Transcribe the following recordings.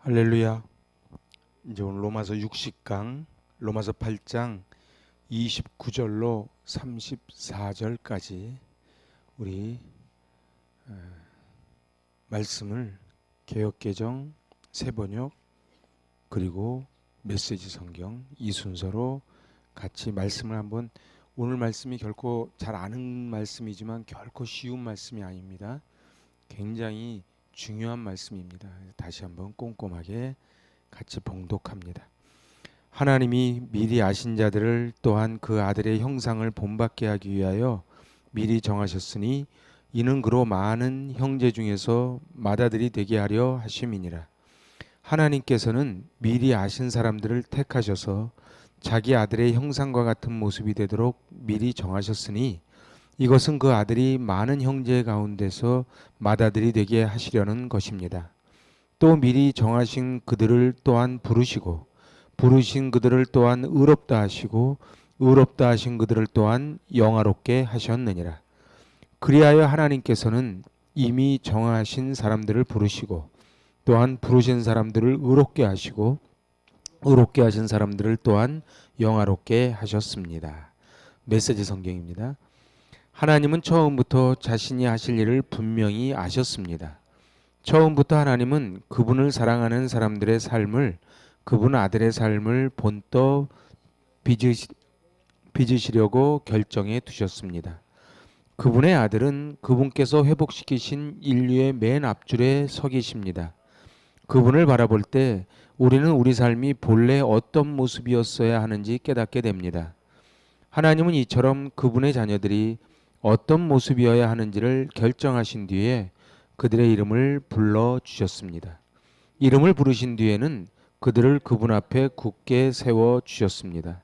할렐루야. 이제 오늘 로마서 60강, 로마서 8장 29절로 34절까지 우리 말씀을 개역개정, 새번역, 그리고 메시지 성경 이 순서로 같이 말씀을 한번, 오늘 말씀이 결코 잘 아는 말씀이지만 결코 쉬운 말씀이 아닙니다. 굉장히 중요한 말씀입니다. 다시 한번 꼼꼼하게 같이 봉독합니다. 하나님이 미리 아신 자들을 또한 그 아들의 형상을 본받게 하기 위하여 미리 정하셨으니 이는 그로 많은 형제 중에서 맏아들이 되게 하려 하심이니라. 하나님께서는 미리 아신 사람들을 택하셔서 자기 아들의 형상과 같은 모습이 되도록 미리 정하셨으니 이것은 그 아들이 많은 형제 가운데서 맏아들이 되게 하시려는 것입니다. 또 미리 정하신 그들을 또한 부르시고 부르신 그들을 또한 의롭다 하시고 의롭다 하신 그들을 또한 영화롭게 하셨느니라. 그리하여 하나님께서는 이미 정하신 사람들을 부르시고 또한 부르신 사람들을 의롭게 하시고 의롭게 하신 사람들을 또한 영화롭게 하셨습니다. 메시지 성경입니다. 하나님은 처음부터 자신이 하실 일을 분명히 아셨습니다. 처음부터 하나님은 그분을 사랑하는 사람들의 삶을, 그분 아들의 삶을 본떠 빚으시려고 결정해 두셨습니다. 그분의 아들은 그분께서 회복시키신 인류의 맨 앞줄에 서 계십니다. 그분을 바라볼 때 우리는 우리 삶이 본래 어떤 모습이었어야 하는지 깨닫게 됩니다. 하나님은 이처럼 그분의 자녀들이 어떤 모습이어야 하는지를 결정하신 뒤에 그들의 이름을 불러주셨습니다. 이름을 부르신 뒤에는 그들을 그분 앞에 굳게 세워주셨습니다.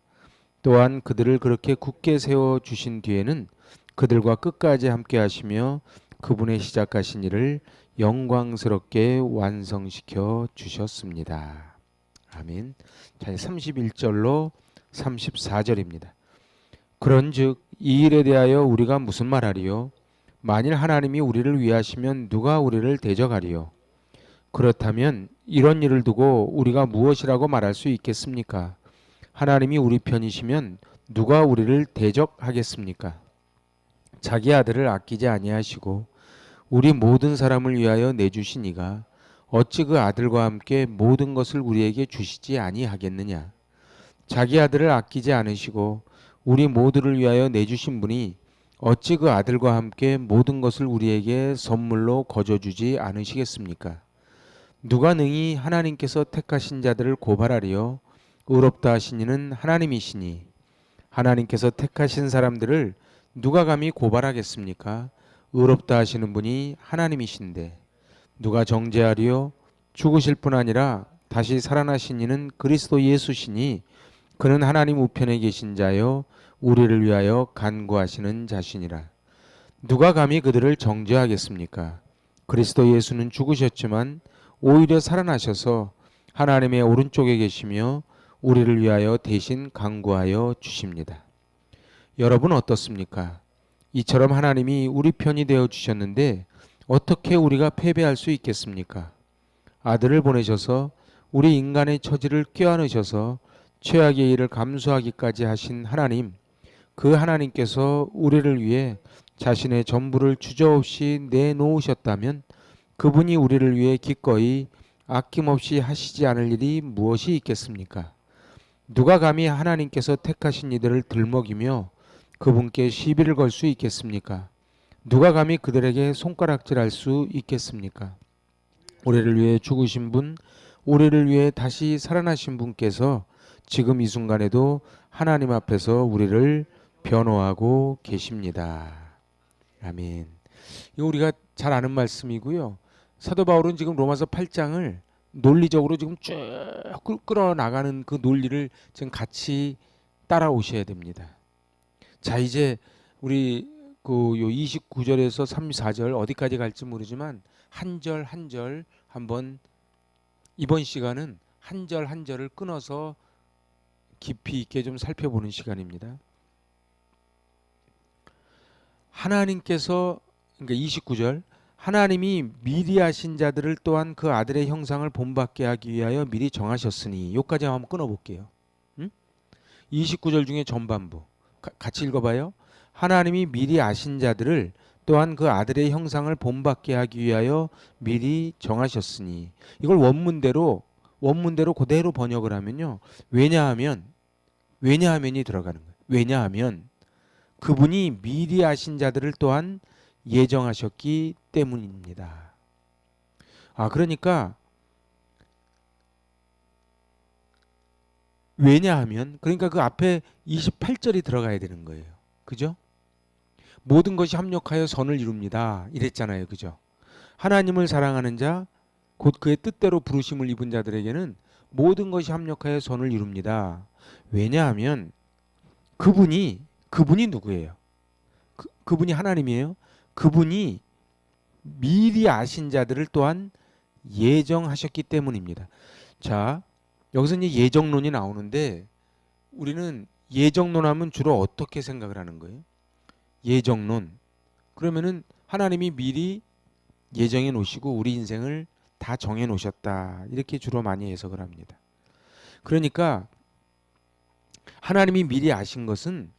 또한 그들을 그렇게 굳게 세워주신 뒤에는 그들과 끝까지 함께 하시며 그분의 시작하신 일을 영광스럽게 완성시켜 주셨습니다. 아멘. 자, 31절로 34절입니다. 그런즉 이 일에 대하여 우리가 무슨 말하리요? 만일 하나님이 우리를 위하시면 누가 우리를 대적하리요? 그렇다면 이런 일을 두고 우리가 무엇이라고 말할 수 있겠습니까? 하나님이 우리 편이시면 누가 우리를 대적하겠습니까? 자기 아들을 아끼지 아니하시고 우리 모든 사람을 위하여 내주신 이가 어찌 그 아들과 함께 모든 것을 우리에게 주시지 아니하겠느냐? 자기 아들을 아끼지 않으시고 우리 모두를 위하여 내주신 분이 어찌 그 아들과 함께 모든 것을 우리에게 선물로 거저주지 않으시겠습니까? 누가 능히 하나님께서 택하신 자들을 고발하리요? 의롭다 하신 이는 하나님이시니 하나님께서 택하신 사람들을 누가 감히 고발하겠습니까? 의롭다 하시는 분이 하나님이신데 누가 정죄하리요? 죽으실 뿐 아니라 다시 살아나신 이는 그리스도 예수시니 그는 하나님 우편에 계신 자요 우리를 위하여 간구하시는 자시니라. 누가 감히 그들을 정죄하겠습니까? 그리스도 예수는 죽으셨지만 오히려 살아나셔서 하나님의 오른쪽에 계시며 우리를 위하여 대신 간구하여 주십니다. 여러분 어떻습니까? 이처럼 하나님이 우리 편이 되어 주셨는데 어떻게 우리가 패배할 수 있겠습니까? 아들을 보내셔서 우리 인간의 처지를 껴안으셔서 최악의 일을 감수하기까지 하신 하나님, 그 하나님께서 우리를 위해 자신의 전부를 주저없이 내놓으셨다면 그분이 우리를 위해 기꺼이 아낌없이 하시지 않을 일이 무엇이 있겠습니까? 누가 감히 하나님께서 택하신 이들을 들먹이며 그분께 시비를 걸 수 있겠습니까? 누가 감히 그들에게 손가락질할 수 있겠습니까? 우리를 위해 죽으신 분, 우리를 위해 다시 살아나신 분께서 지금 이 순간에도 하나님 앞에서 우리를 변호하고 계십니다. 아멘. 이거 우리가 잘 아는 말씀이고요. 사도 바울은 지금 로마서 8장을 논리적으로 지금 쭉 끌어나가는 그 논리를 지금 같이 따라오셔야 됩니다. 자, 이제 우리 요 29절에서 34절 어디까지 갈지 모르지만 한 절 한 절 한번 이번 시간은 한 절 한 절을 끊어서 깊이 있게 좀 살펴보는 시간입니다. 하나님께서, 그러니까 29절, 하나님이 미리 하신 자들을 또한 그 아들의 형상을 본받게 하기 위하여 미리 정하셨으니. 요까지 한번 끊어볼게요. 응? 29절 중에 전반부 같이 읽어봐요. 하나님이 미리 아신 자들을 또한 그 아들의 형상을 본받게 하기 위하여 미리 정하셨으니. 이걸 원문대로 그대로 번역을 하면요. 왜냐하면이 들어가는 거예요. 왜냐하면 그분이 미리 아신 자들을 또한 예정하셨기 때문입니다. 그러니까 왜냐하면, 그러니까 그 앞에 28절이 들어가야 되는 거예요. 그죠? 모든 것이 합력하여 선을 이룹니다. 이랬잖아요. 그죠? 하나님을 사랑하는 자, 곧 그의 뜻대로 부르심을 입은 자들에게는 모든 것이 합력하여 선을 이룹니다. 왜냐하면 그분이 누구예요? 그분이 하나님이에요. 그분이 미리 아신 자들을 또한 예정하셨기 때문입니다. 자, 여기서 이제 예정론이 나오는데 우리는 예정론 하면 주로 어떻게 생각을 하는 거예요? 예정론. 그러면은 하나님이 미리 예정해 놓으시고 우리 인생을 다 정해 놓으셨다. 이렇게 주로 많이 해석을 합니다. 그러니까 하나님이 미리 아신 것은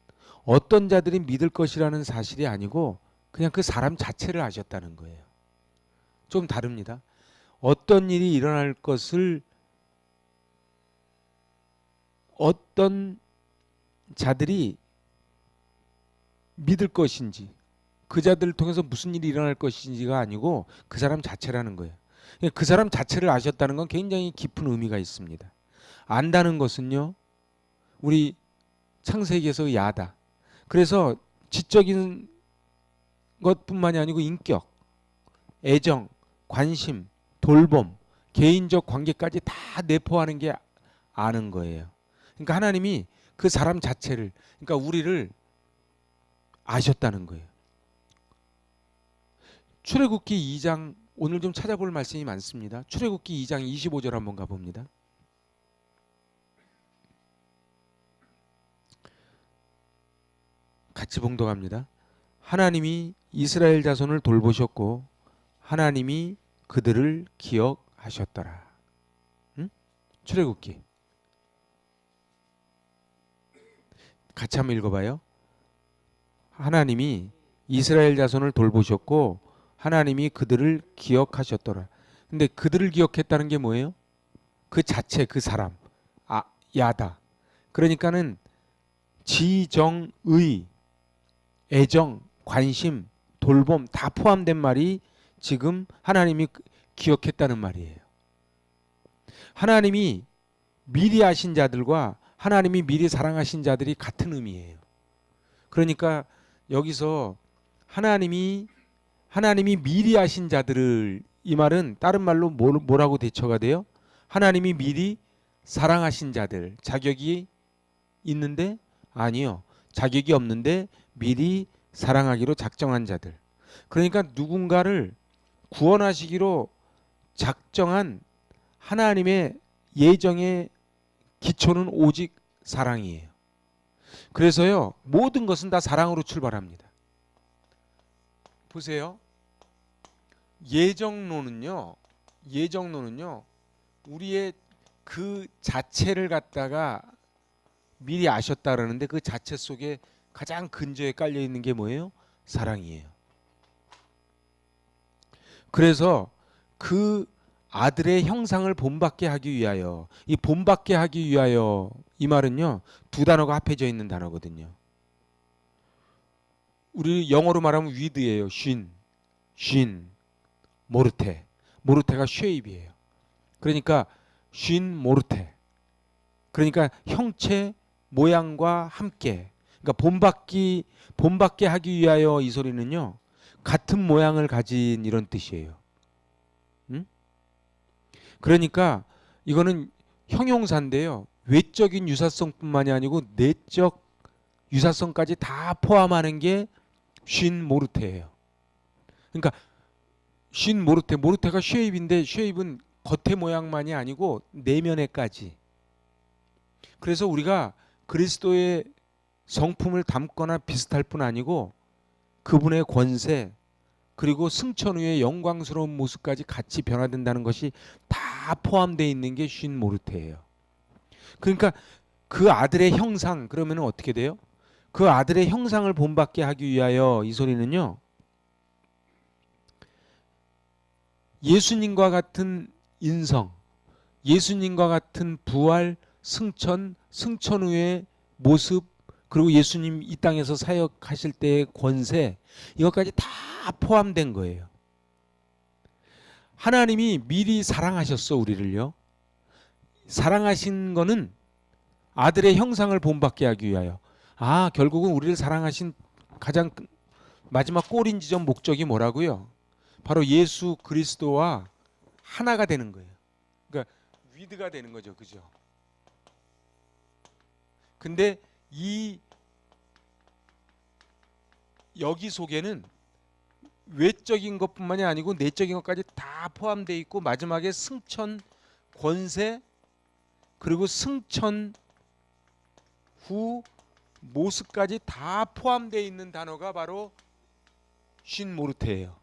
어떤 자들이 믿을 것이라는 사실이 아니고 그냥 그 사람 자체를 아셨다는 거예요. 좀 다릅니다. 어떤 일이 일어날 것을 어떤 자들이 믿을 것인지, 그 자들을 통해서 무슨 일이 일어날 것인지가 아니고 그 사람 자체라는 거예요. 그 사람 자체를 아셨다는 건 굉장히 깊은 의미가 있습니다. 안다는 것은요, 우리 창세기에서 야다. 그래서 지적인 것뿐만이 아니고 인격, 애정, 관심, 돌봄, 개인적 관계까지 다 내포하는 게 아는 거예요. 그러니까 하나님이 그 사람 자체를, 그러니까 우리를 아셨다는 거예요. 출애굽기 2장, 오늘 좀 찾아볼 말씀이 많습니다. 출애굽기 2장 25절 한번 가봅니다. 같이 봉독합니다. 하나님이 이스라엘 자손을 돌보셨고 하나님이 그들을 기억하셨더라. 응? 출애굽기 같이 한번 읽어봐요. 하나님이 이스라엘 자손을 돌보셨고 하나님이 그들을 기억하셨더라. 근데 그들을 기억했다는 게 뭐예요? 그 자체, 그 사람, 야다. 그러니까는 지정의, 애정, 관심, 돌봄 다 포함된 말이 지금 하나님이 기억했다는 말이에요. 하나님이 미리 아신 자들과 하나님이 미리 사랑하신 자들이 같은 의미예요. 그러니까 여기서 하나님이 미리 아신 자들을, 이 말은 다른 말로 뭐라고 대처가 돼요? 하나님이 미리 사랑하신 자들, 자격이 있는데 아니요. 자격이 없는데 미리 사랑하기로 작정한 자들. 그러니까 누군가를 구원하시기로 작정한 하나님의 예정의 기초는 오직 사랑이에요. 그래서요, 모든 것은 다 사랑으로 출발합니다. 보세요. 예정론은요, 우리의 그 자체를 갖다가 미리 아셨다 그러는데 그 자체 속에 가장 근저에 깔려 있는 게 뭐예요? 사랑이에요. 그래서 그 아들의 형상을 본받게 하기 위하여, 이 본받게 하기 위하여, 이 말은요 두 단어가 합해져 있는 단어거든요. 우리 영어로 말하면 with예요. 쉰, 모르테가 쉐입이에요. 그러니까 쉰 모르테. 그러니까 형체 모양과 함께. 그러니까 본받게 하기 위하여, 이 소리는요 같은 모양을 가진 이런 뜻이에요. 응? 그러니까 이거는 형용사인데요. 외적인 유사성뿐만이 아니고 내적 유사성까지 다 포함하는 게 쉰 모르테예요. 그러니까 쉰 모르테가 쉐입인데 쉐입은 겉의 모양만이 아니고 내면에까지. 그래서 우리가 그리스도의 성품을 담거나 비슷할 뿐 아니고 그분의 권세, 그리고 승천 후의 영광스러운 모습까지 같이 변화된다는 것이 다 포함되어 있는 게 쉰 모르테예요. 그러니까 그 아들의 형상, 그러면 어떻게 돼요? 그 아들의 형상을 본받게 하기 위하여 이 소리는요, 예수님과 같은 인성, 예수님과 같은 부활, 승천, 승천 후의 모습, 그리고 예수님 이 땅에서 사역하실 때의 권세, 이것까지 다 포함된 거예요. 하나님이 미리 사랑하셨어, 우리를요. 사랑하신 거는 아들의 형상을 본받게 하기 위하여. 아, 결국은 우리를 사랑하신 가장 마지막 꼬린 지점 목적이 뭐라고요? 바로 예수 그리스도와 하나가 되는 거예요. 그러니까 위드가 되는 거죠. 그죠? 근데 이 여기 속에는 외적인 것뿐만이 아니고 내적인 것까지 다 포함되어 있고, 마지막에 승천, 권세, 그리고 승천 후 모습까지 다 포함되어 있는 단어가 바로 쉰 모르테예요.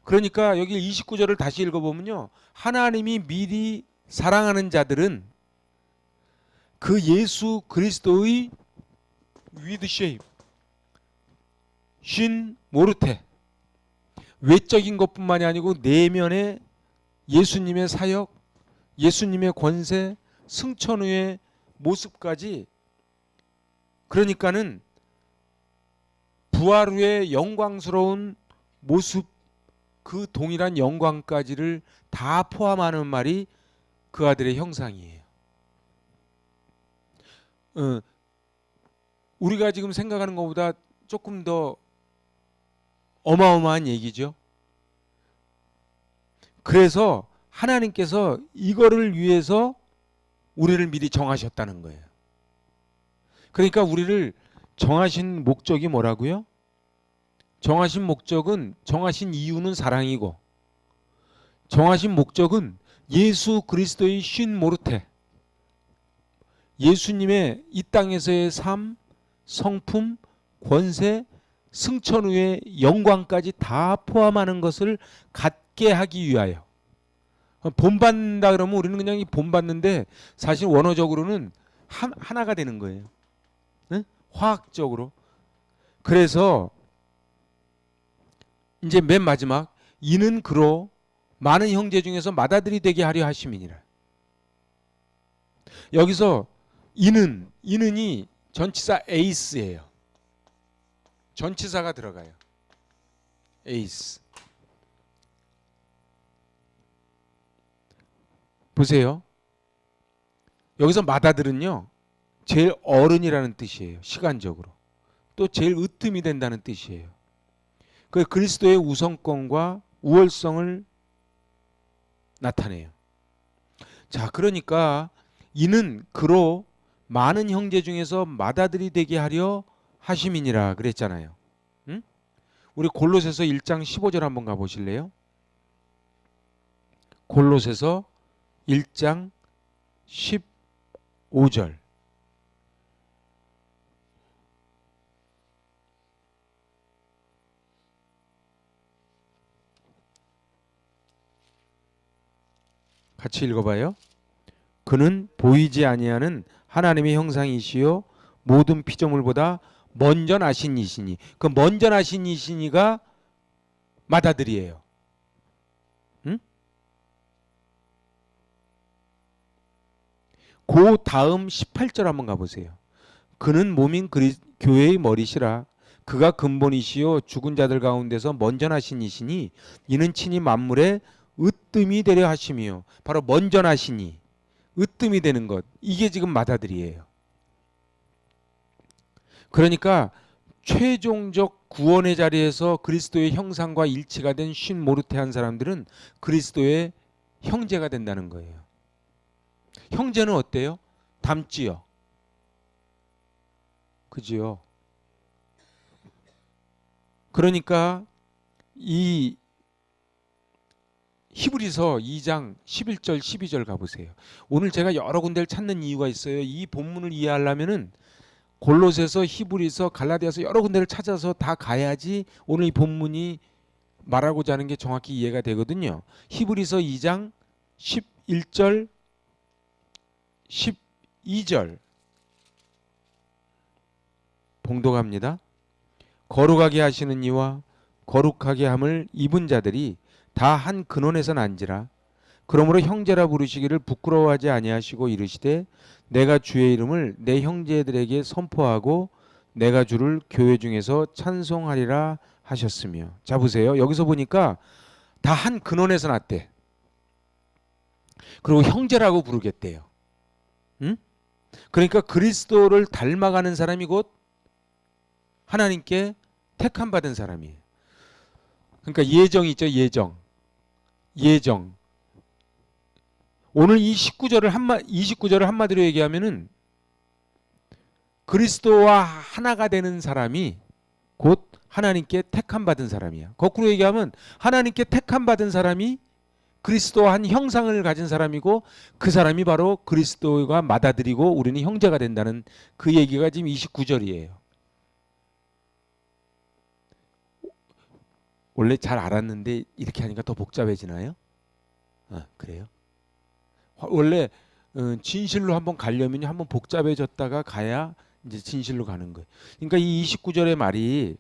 그러니까 여기 29절을 다시 읽어보면요, 하나님이 미리 사랑하는 자들은 그 예수 그리스도의 with shape, 쉰 모르테, 외적인 것뿐만이 아니고 내면의 예수님의 사역, 예수님의 권세, 승천 후의 모습까지, 그러니까는 부활 후의 영광스러운 모습, 그 동일한 영광까지를 다 포함하는 말이 그 아들의 형상이에요. 우리가 지금 생각하는 것보다 조금 더 어마어마한 얘기죠. 그래서 하나님께서 이거를 위해서 우리를 미리 정하셨다는 거예요. 그러니까 우리를 정하신 목적이 뭐라고요? 정하신 목적은, 정하신 이유는 사랑이고, 정하신 목적은 예수 그리스도의 쉰 모르테, 예수님의 이 땅에서의 삶, 성품, 권세, 승천 후의 영광까지 다 포함하는 것을 갖게 하기 위하여. 본받는다 그러면 우리는 그냥 이 본받는데, 사실 원어적으로는 하나가 되는 거예요. 네? 화학적으로. 그래서 이제 맨 마지막, 이는 그로 많은 형제 중에서 맏아들이 되게 하려 하심이니라. 여기서 이는이 전치사 에이스예요. 전치사가 들어가요. 에이스. 보세요. 여기서 맏아들은요, 제일 어른이라는 뜻이에요. 시간적으로. 또 제일 으뜸이 된다는 뜻이에요. 그 그리스도의 우선권과 우월성을 나타내요. 자, 그러니까 이는 그로 많은 형제 중에서 맏아들이 되게 하려 하심이니라 그랬잖아요. 응? 우리 골로새서 1장 15절 한번 가보실래요? 골로새서 1장 15절. 같이 읽어봐요. 그는 보이지 아니하는 하나님의 형상이시요 모든 피조물보다 먼저 나신 이시니, 그 먼저 나신 이시니가 맏아들이에요. 응? 그 다음 18절 한번 가보세요. 그는 몸인 교회의 머리시라. 그가 근본이시요 죽은 자들 가운데서 먼저 나신 이시니 이는 친히 만물의 으뜸이 되려 하심이요. 바로 먼저 나시니 으뜸이 되는 것, 이게 지금 맏아들이에요. 그러니까 최종적 구원의 자리에서 그리스도의 형상과 일치가 된 쉰 모르테한 사람들은 그리스도의 형제가 된다는 거예요. 형제는 어때요? 닮지요. 그지요? 그러니까 이 히브리서 2장 11절 12절 가보세요. 오늘 제가 여러 군데를 찾는 이유가 있어요. 이 본문을 이해하려면은 골로새서, 히브리서, 갈라디아서 여러 군데를 찾아서 다 가야지 오늘 이 본문이 말하고자 하는 게 정확히 이해가 되거든요. 히브리서 2장 11절 12절 봉독합니다. 거룩하게 하시는 이와 거룩하게 함을 입은 자들이 다 한 근원에서 난지라. 그러므로 형제라 부르시기를 부끄러워하지 아니하시고 이르시되 내가 주의 이름을 내 형제들에게 선포하고 내가 주를 교회 중에서 찬송하리라 하셨으며. 자 보세요. 여기서 보니까 다 한 근원에서 났대. 그리고 형제라고 부르겠대요. 응? 그러니까 그리스도를 닮아가는 사람이 곧 하나님께 택함 받은 사람이에요. 그러니까 예정이 있죠. 예정. 오늘 이 29절을 한마디로 얘기하면은 그리스도와 하나가 되는 사람이 곧 하나님께 택함 받은 사람이야. 거꾸로 얘기하면 하나님께 택함 받은 사람이 그리스도와 한 형상을 가진 사람이고 그 사람이 바로 그리스도가 받아들이고 우리는 형제가 된다는 그 얘기가 지금 29절이에요. 원래 잘 알았는데 이렇게 하니까 더 복잡해지나요? 그래요? 원래 진실로 한번 가려면 한번 복잡해졌다가 가야 이제 진실로 가는 거예요. 그러니까 이 29절의 말이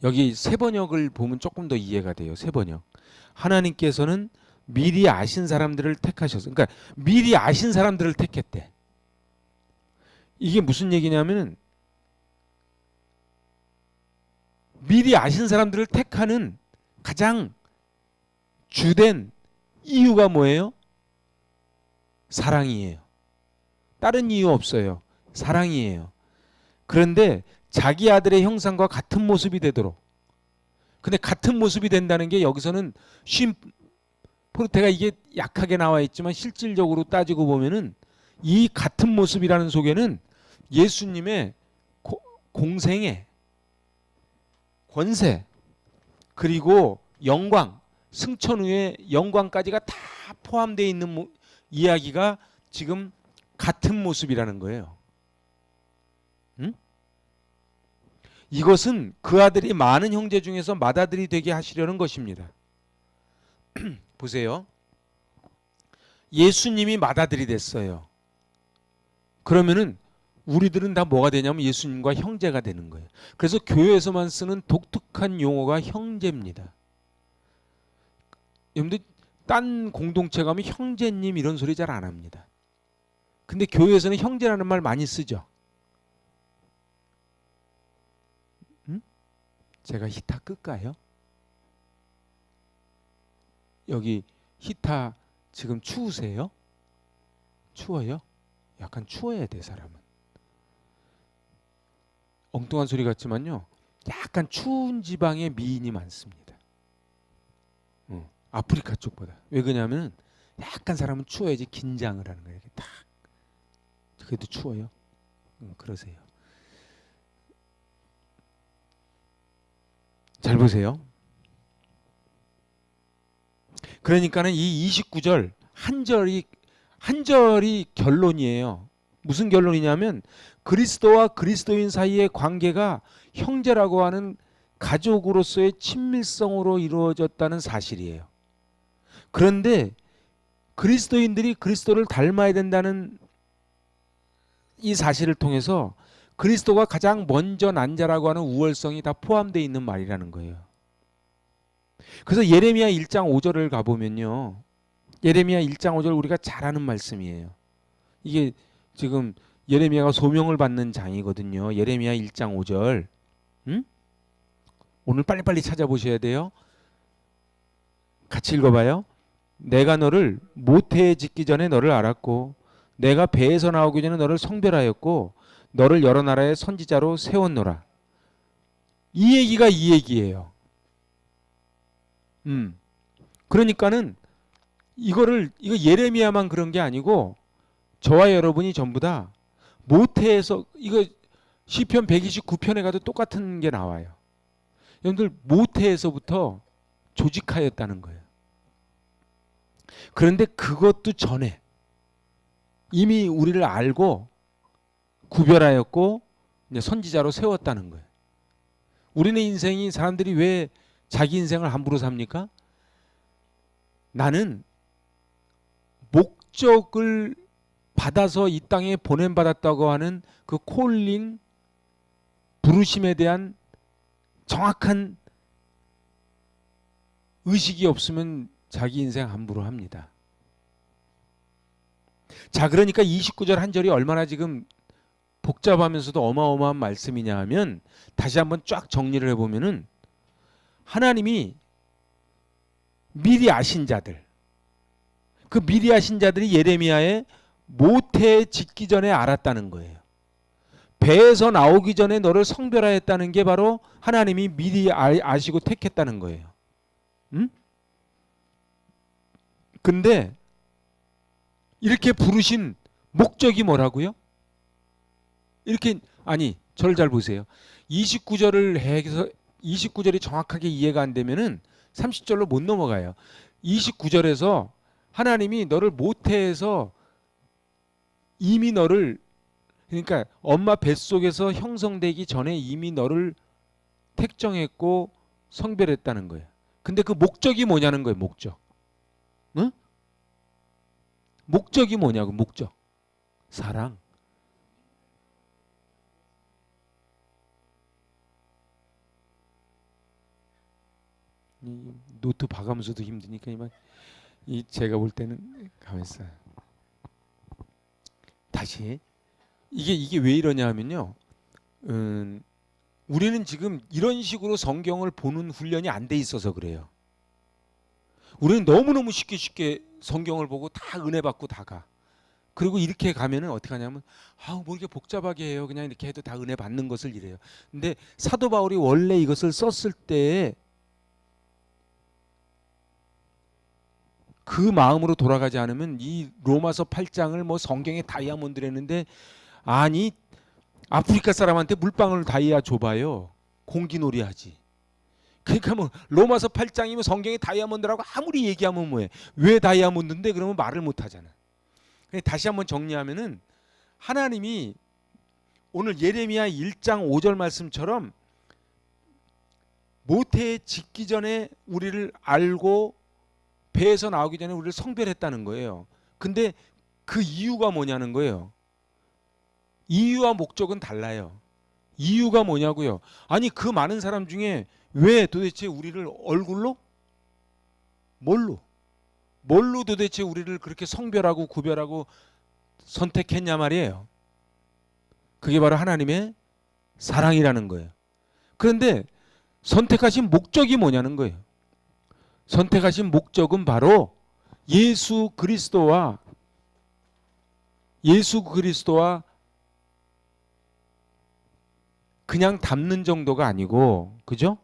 여기 세 번역을 보면 조금 더 이해가 돼요. 세 번역. 하나님께서는 미리 아신 사람들을 택하셨어요. 그러니까 미리 아신 사람들을 택했대. 이게 무슨 얘기냐면 미리 아신 사람들을 택하는 가장 주된 이유가 뭐예요? 사랑이에요. 다른 이유 없어요. 사랑이에요. 그런데 자기 아들의 형상과 같은 모습이 되도록. 근데 같은 모습이 된다는 게 여기서는 포르테가 이게 약하게 나와 있지만 실질적으로 따지고 보면은 이 같은 모습이라는 속에는 예수님의 공생애, 권세, 그리고 영광, 승천 후의 영광까지가 다 포함되어 있는 이야기가 지금 같은 모습이라는 거예요. 응? 이것은 그 아들이 많은 형제 중에서 맏아들이 되게 하시려는 것입니다. 보세요. 예수님이 맏아들이 됐어요. 그러면은 우리들은 다 뭐가 되냐면 예수님과 형제가 되는 거예요. 그래서 교회에서만 쓰는 독특한 용어가 형제입니다. 여러분들 딴 공동체 가면 형제님 이런 소리 잘 안 합니다. 근데 교회에서는 형제라는 말 많이 쓰죠. 응? 제가 히타 끌까요? 여기 히타 지금 추우세요? 추워요? 약간 추워야 돼 사람은. 엉뚱한 소리 같지만요. 약간 추운 지방에 미인이 많습니다. 아프리카 쪽보다. 왜 그러냐면 약간 사람은 추워야지 긴장을 하는 거예요. 딱. 그래도 추워요. 그러세요. 잘 보세요. 그러니까는 이 29절 한 절이 결론이에요. 무슨 결론이냐면 그리스도와 그리스도인 사이의 관계가 형제라고 하는 가족으로서의 친밀성으로 이루어졌다는 사실이에요. 그런데 그리스도인들이 그리스도를 닮아야 된다는 이 사실을 통해서 그리스도가 가장 먼저 난 자라고 하는 우월성이 다 포함되어 있는 말이라는 거예요. 그래서 예레미야 1장 5절을 가보면요. 예레미야 1장 5절 우리가 잘 아는 말씀이에요. 이게 지금 예레미야가 소명을 받는 장이거든요. 예레미야 1장 5절. 응? 오늘 빨리빨리 찾아보셔야 돼요. 같이 읽어봐요. 내가 너를 모태에 짓기 전에 너를 알았고 내가 배에서 나오기 전에 너를 성별하였고 너를 여러 나라의 선지자로 세웠노라. 이 얘기가 이 얘기예요. 그러니까는 이거 예레미야만 그런 게 아니고 저와 여러분이 전부 다 모태에서 이거 시편 129편에 가도 똑같은 게 나와요. 여러분들 모태에서부터 조직하였다는 거예요. 그런데 그것도 전에 이미 우리를 알고 구별하였고 이제 선지자로 세웠다는 거예요. 우리네 인생이 사람들이 왜 자기 인생을 함부로 삽니까? 나는 목적을 받아서 이 땅에 보냄받았다고 하는 그 콜링, 부르심에 대한 정확한 의식이 없으면 자기 인생 함부로 합니다. 자, 그러니까 29절 한 절이 얼마나 지금 복잡하면서도 어마어마한 말씀이냐 하면 다시 한번 쫙 정리를 해보면은 하나님이 미리 아신 자들, 그 미리 아신 자들이 예레미야의 모태에 짓기 전에 알았다는 거예요. 배에서 나오기 전에 너를 성별하였다는 게 바로 하나님이 미리 아시고 택했다는 거예요. 응? 근데 이렇게 부르신 목적이 뭐라고요? 이렇게 아니 저를 잘 보세요. 29절을 해서 29절이 정확하게 이해가 안 되면은 30절로 못 넘어가요. 29절에서 하나님이 너를 모태에서 이미 너를 그러니까 엄마 뱃속에서 형성되기 전에 이미 너를 택정했고 성별했다는 거예요. 근데 그 목적이 뭐냐는 거예요. 목적. 응? 목적이 뭐냐고. 목적. 사랑. 이 노트 봐가면서도 힘드니까 이 제가 볼 때는 가만있어요. 다시 이게 왜 이러냐 하면요. 우리는 지금 이런 식으로 성경을 보는 훈련이 안 돼 있어서 그래요. 우리는 너무너무 쉽게 성경을 보고 다 은혜 받고 다 가. 그리고 이렇게 가면은 어떻게 하냐면 뭐 이렇게 복잡하게 해요. 그냥 이렇게 해도 다 은혜 받는 것을 이래요. 근데 사도 바울이 원래 이것을 썼을 때에 그 마음으로 돌아가지 않으면 이 로마서 8장을 뭐 성경에 다이아몬드를 했는데 아니 아프리카 사람한테 물방울 다이아 줘봐요. 공기놀이 하지. 그러니까 뭐 로마서 8장이면 성경에 다이아몬드라고 아무리 얘기하면 뭐해. 왜 다이아몬드인데 그러면 말을 못 하잖아. 다시 한번 정리하면은 하나님이 오늘 예레미야 1장 5절 말씀처럼 모태에 짓기 전에 우리를 알고 배에서 나오기 전에 우리를 성별했다는 거예요. 근데 그 이유가 뭐냐는 거예요. 이유와 목적은 달라요. 이유가 뭐냐고요. 아니 그 많은 사람 중에 왜 도대체 우리를 얼굴로? 뭘로 도대체 우리를 그렇게 성별하고 구별하고 선택했냐 말이에요. 그게 바로 하나님의 사랑이라는 거예요. 그런데 선택하신 목적이 뭐냐는 거예요. 선택하신 목적은 바로 예수 그리스도와 그냥 닮는 정도가 아니고, 그죠?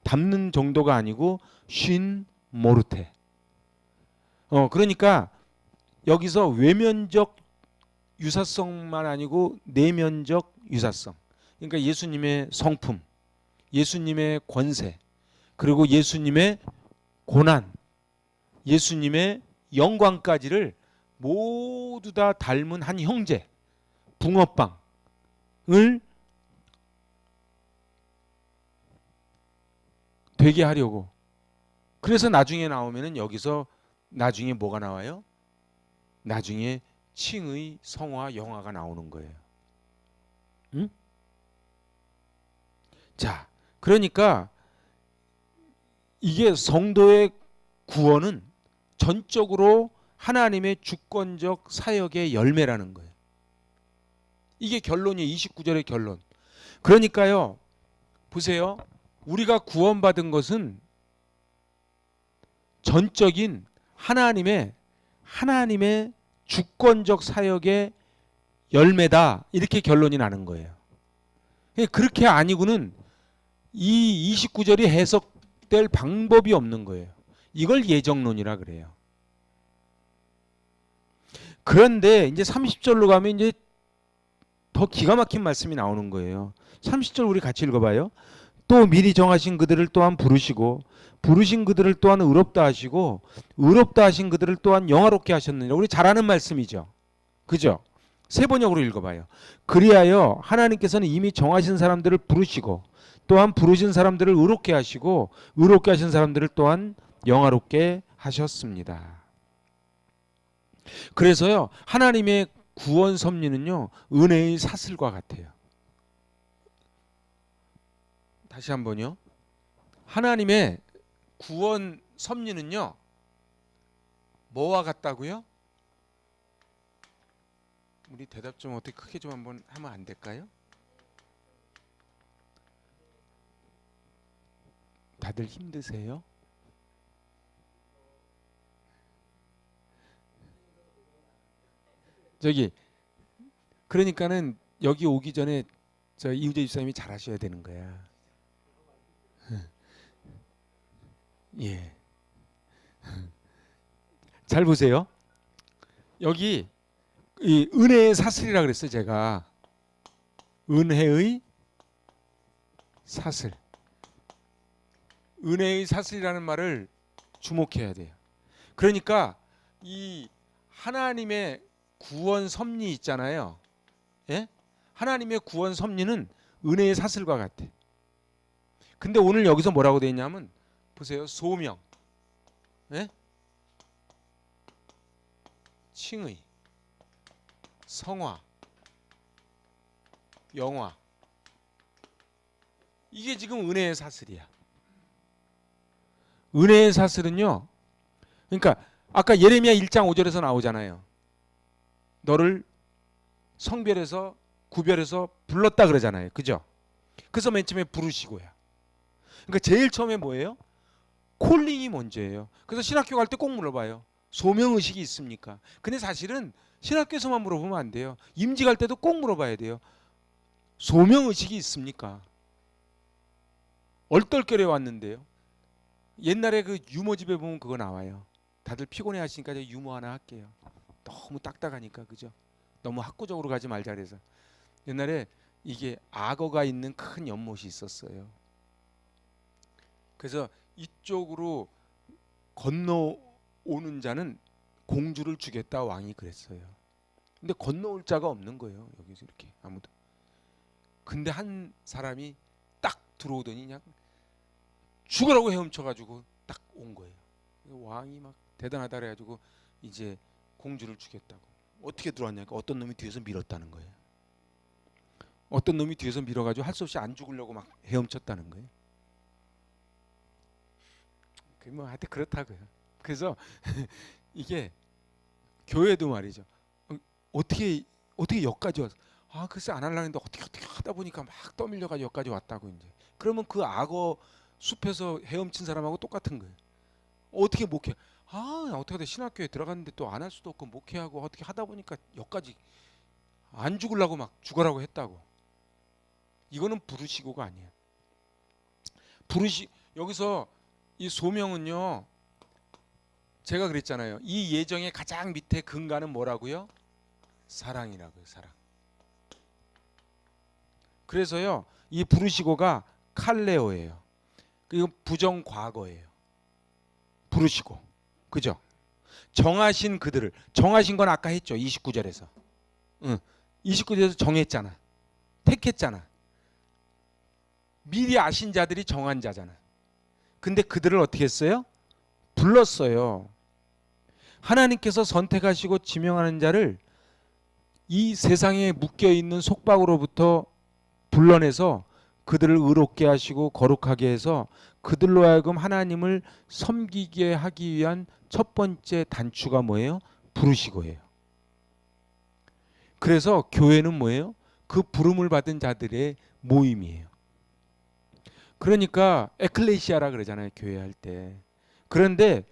닮는 정도가 아니고 쉰 모르테. 그러니까 여기서 외면적 유사성만 아니고 내면적 유사성. 그러니까 예수님의 성품, 예수님의 권세, 그리고 예수님의 고난, 예수님의 영광까지를 모두 다 닮은 한 형제, 붕어빵을 되게 하려고. 그래서 나중에 나오면은 여기서 나중에 뭐가 나와요? 나중에 칭의, 성화, 영화가 나오는 거예요. 응? 자, 그러니까 이게 성도의 구원은 전적으로 하나님의 주권적 사역의 열매라는 거예요. 이게 결론이에요. 29절의 결론. 그러니까요. 보세요. 우리가 구원받은 것은 전적인 하나님의 주권적 사역의 열매다. 이렇게 결론이 나는 거예요. 그렇게 아니고는 이 29절이 해석될 방법이 없는 거예요. 이걸 예정론이라 그래요. 그런데 이제 30절로 가면 이제 더 기가 막힌 말씀이 나오는 거예요. 30절 우리 같이 읽어봐요. 또 미리 정하신 그들을 또한 부르시고 부르신 그들을 또한 의롭다 하시고 의롭다 하신 그들을 또한 영화롭게 하셨느니라. 우리 잘 아는 말씀이죠. 그죠? 세 번역으로 읽어봐요. 그리하여 하나님께서는 이미 정하신 사람들을 부르시고 또한 부르신 사람들을 의롭게 하시고 의롭게 하신 사람들을 또한 영화롭게 하셨습니다. 그래서요, 하나님의 구원 섭리는요, 은혜의 사슬과 같아요. 다시 한번요. 하나님의 구원 섭리는요, 뭐와 같다고요? 우리 대답 좀 어떻게 크게 좀 한번 하면 안 될까요? 다들 힘드세요? 저기 그러니까는 여기 오기 전에 저 이우재 집사님이 잘하셔야 되는 거야. 예. 잘 보세요. 여기 이 은혜의 사슬이라 그랬어요. 제가 은혜의 사슬. 은혜의 사슬이라는 말을 주목해야 돼요. 그러니까 이 하나님의 구원 섭리 있잖아요. 예? 하나님의 구원 섭리는 은혜의 사슬과 같아. 근데 오늘 여기서 뭐라고 되어 있냐면 보세요. 소명, 예? 칭의, 성화, 영화. 이게 지금 은혜의 사슬이야. 은혜의 사슬은요, 그러니까 아까 예레미야 1장 5절에서 나오잖아요. 너를 성별해서 구별해서 불렀다 그러잖아요. 그죠? 그래서 맨 처음에 부르시고요. 그러니까 제일 처음에 뭐예요? 콜링이 먼저예요. 그래서 신학교 갈 때 꼭 물어봐요. 소명의식이 있습니까? 근데 사실은 신학교에서만 물어보면 안 돼요. 임지 갈 때도 꼭 물어봐야 돼요. 소명의식이 있습니까? 얼떨결에 왔는데요. 옛날에 그 유머집에 보면 그거 나와요. 다들 피곤해 하시니까 제가 유머 하나 할게요. 너무 딱딱하니까, 그죠? 너무 학구적으로 가지 말자 그래서. 옛날에 이게 악어가 있는 큰 연못이 있었어요. 그래서 이쪽으로 건너오는 자는 공주를 주겠다 왕이 그랬어요. 근데 건너올 자가 없는 거예요. 여기서 이렇게 아무도. 근데 한 사람이 딱 들어오더니 그냥 죽으라고 헤엄쳐가지고 딱 온 거예요. 왕이 막 대단하다 그래가지고 이제 공주를 주겠다고. 어떻게 들어왔냐니까 어떤 놈이 뒤에서 밀었다는 거예요. 어떤 놈이 뒤에서 밀어가지고 할 수 없이 안 죽으려고 막 헤엄쳤다는 거예요. 뭐 하여튼 그렇다고요. 그래서 이게 교회도 말이죠. 어떻게 여기까지 왔어? 아 글쎄 안 하려고 했는데 어떻게 하다 보니까 막 떠밀려가지고 여기까지 왔다고 이제. 그러면 그 악어 숲에서 헤엄친 사람하고 똑같은 거예요. 어떻게 목회? 아 어떻게 하다 신학교에 들어갔는데 또 안 할 수도 없고 목회하고 어떻게 하다 보니까 여기까지 안 죽으려고 막 죽으라고 했다고. 이거는 부르시고가 아니에요. 여기서 이 소명은요. 제가 그랬잖아요. 이 예정의 가장 밑에 근간은 뭐라고요? 사랑이라고요. 사랑. 그래서요. 이 부르시고가 칼레오예요. 그리고 부정 과거예요. 부르시고. 그죠? 정하신 그들을. 정하신 건 아까 했죠. 29절에서. 29절에서 정했잖아. 택했잖아. 미리 아신 자들이 정한 자잖아. 근데 그들을 어떻게 했어요? 불렀어요. 하나님께서 선택하시고 지명하는 자를 이 세상에 묶여있는 속박으로부터 불러내서 그들을 의롭게 하시고 거룩하게 해서 그들로 하여금 하나님을 섬기게 하기 위한 첫 번째 단추가 뭐예요? 부르시고예요. 그래서 교회는 뭐예요? 그 부름을 받은 자들의 모임이에요. 그러니까 에클레시아라 그러잖아요. 교회 할 때. 그런데